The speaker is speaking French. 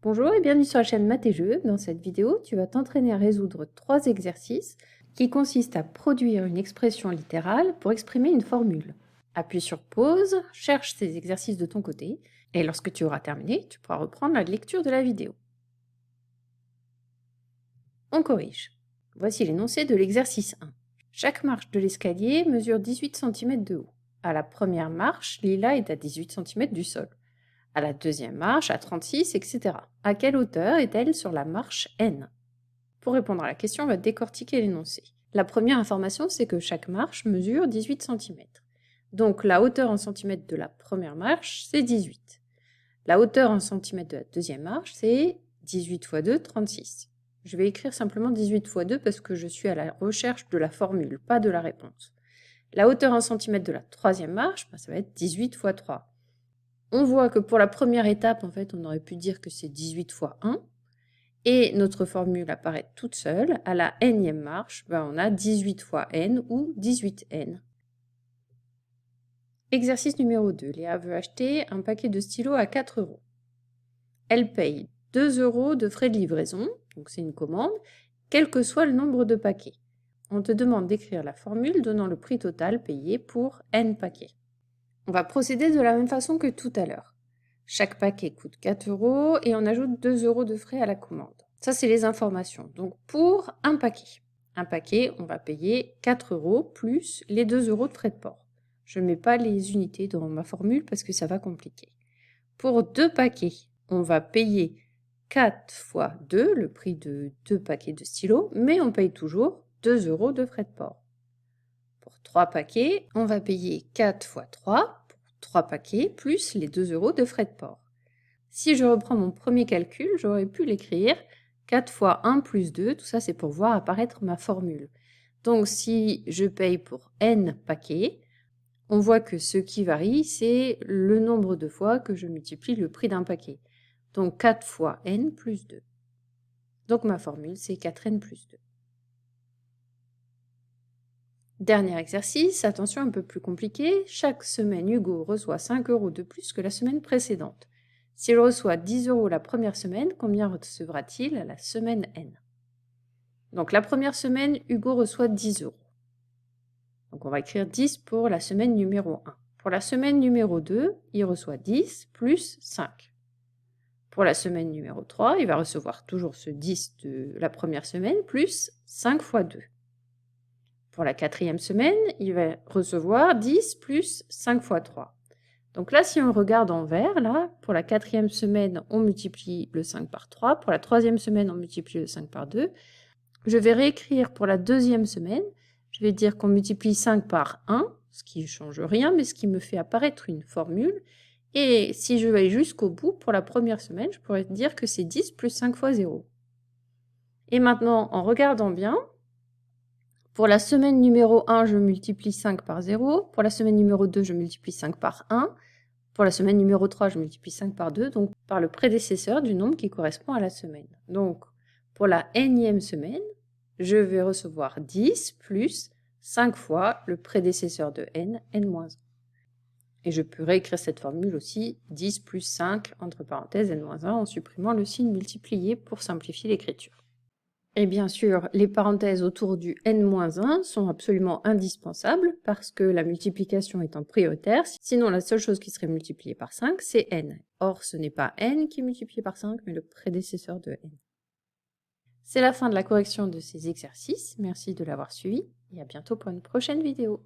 Bonjour et bienvenue sur la chaîne Maths et Jeux. Dans cette vidéo, tu vas t'entraîner à résoudre 3 exercices qui consistent à produire une expression littérale pour exprimer une formule. Appuie sur pause, cherche ces exercices de ton côté et lorsque tu auras terminé, tu pourras reprendre la lecture de la vidéo. On corrige. Voici l'énoncé de l'exercice 1. Chaque marche de l'escalier mesure 18 cm de haut. À la première marche, Lila est à 18 cm du sol. À la deuxième marche, à 36, etc. À quelle hauteur est-elle sur la marche N? Pour répondre à la question, on va décortiquer l'énoncé. La première information, c'est que chaque marche mesure 18 cm. Donc la hauteur en centimètres de la première marche, c'est 18. La hauteur en centimètres de la deuxième marche, c'est 18 x 2, 36. Je vais écrire simplement 18 x 2 parce que je suis à la recherche de la formule, pas de la réponse. La hauteur en centimètres de la troisième marche, ça va être 18 x 3. On voit que pour la première étape, en fait, on aurait pu dire que c'est 18 fois 1. Et notre formule apparaît toute seule. À la nème marche, on a 18 fois n ou 18n. Exercice numéro 2. Léa veut acheter un paquet de stylos à 4 €. Elle paye 2 € de frais de livraison, donc c'est une commande, quel que soit le nombre de paquets. On te demande d'écrire la formule donnant le prix total payé pour n paquets. On va procéder de la même façon que tout à l'heure. Chaque paquet coûte 4 € et on ajoute 2 € de frais à la commande. Ça, c'est les informations. Donc, pour un paquet, on va payer 4 € plus les 2 € de frais de port. Je ne mets pas les unités dans ma formule parce que ça va compliquer. Pour 2 paquets, on va payer 4 fois 2, le prix de 2 paquets de stylos, mais on paye toujours 2 € de frais de port. Pour 3 paquets, on va payer 4 fois 3, pour 3 paquets, plus les 2 € de frais de port. Si je reprends mon premier calcul, j'aurais pu l'écrire 4 fois 1 plus 2, tout ça c'est pour voir apparaître ma formule. Donc si je paye pour n paquets, on voit que ce qui varie, c'est le nombre de fois que je multiplie le prix d'un paquet. Donc 4 fois n plus 2. Donc ma formule, c'est 4n plus 2. Dernier exercice, attention un peu plus compliqué. Chaque semaine, Hugo reçoit 5 € de plus que la semaine précédente. S'il reçoit 10 € la première semaine, combien recevra-t-il à la semaine N? Donc la première semaine, Hugo reçoit 10 €. Donc on va écrire 10 pour la semaine numéro 1. Pour la semaine numéro 2, il reçoit 10 plus 5. Pour la semaine numéro 3, il va recevoir toujours ce 10 de la première semaine plus 5 fois 2. Pour la quatrième semaine, il va recevoir 10 plus 5 fois 3. Donc là, si on regarde en vert, là, pour la quatrième semaine, on multiplie le 5 par 3. Pour la troisième semaine, on multiplie le 5 par 2. Je vais réécrire pour la deuxième semaine. Je vais dire qu'on multiplie 5 par 1, ce qui ne change rien, mais ce qui me fait apparaître une formule. Et si je vais jusqu'au bout, pour la première semaine, je pourrais dire que c'est 10 plus 5 fois 0. Et maintenant, en regardant bien, pour la semaine numéro 1, je multiplie 5 par 0. Pour la semaine numéro 2, je multiplie 5 par 1. Pour la semaine numéro 3, je multiplie 5 par 2, donc par le prédécesseur du nombre qui correspond à la semaine. Donc, pour la nème semaine, je vais recevoir 10 plus 5 fois le prédécesseur de n, n-1. Et je peux réécrire cette formule aussi, 10 plus 5, entre parenthèses, n-1, en supprimant le signe multiplié pour simplifier l'écriture. Et bien sûr, les parenthèses autour du n-1 sont absolument indispensables parce que la multiplication étant prioritaire, sinon la seule chose qui serait multipliée par 5, c'est n. Or, ce n'est pas n qui est multiplié par 5, mais le prédécesseur de n. C'est la fin de la correction de ces exercices. Merci de l'avoir suivi et à bientôt pour une prochaine vidéo.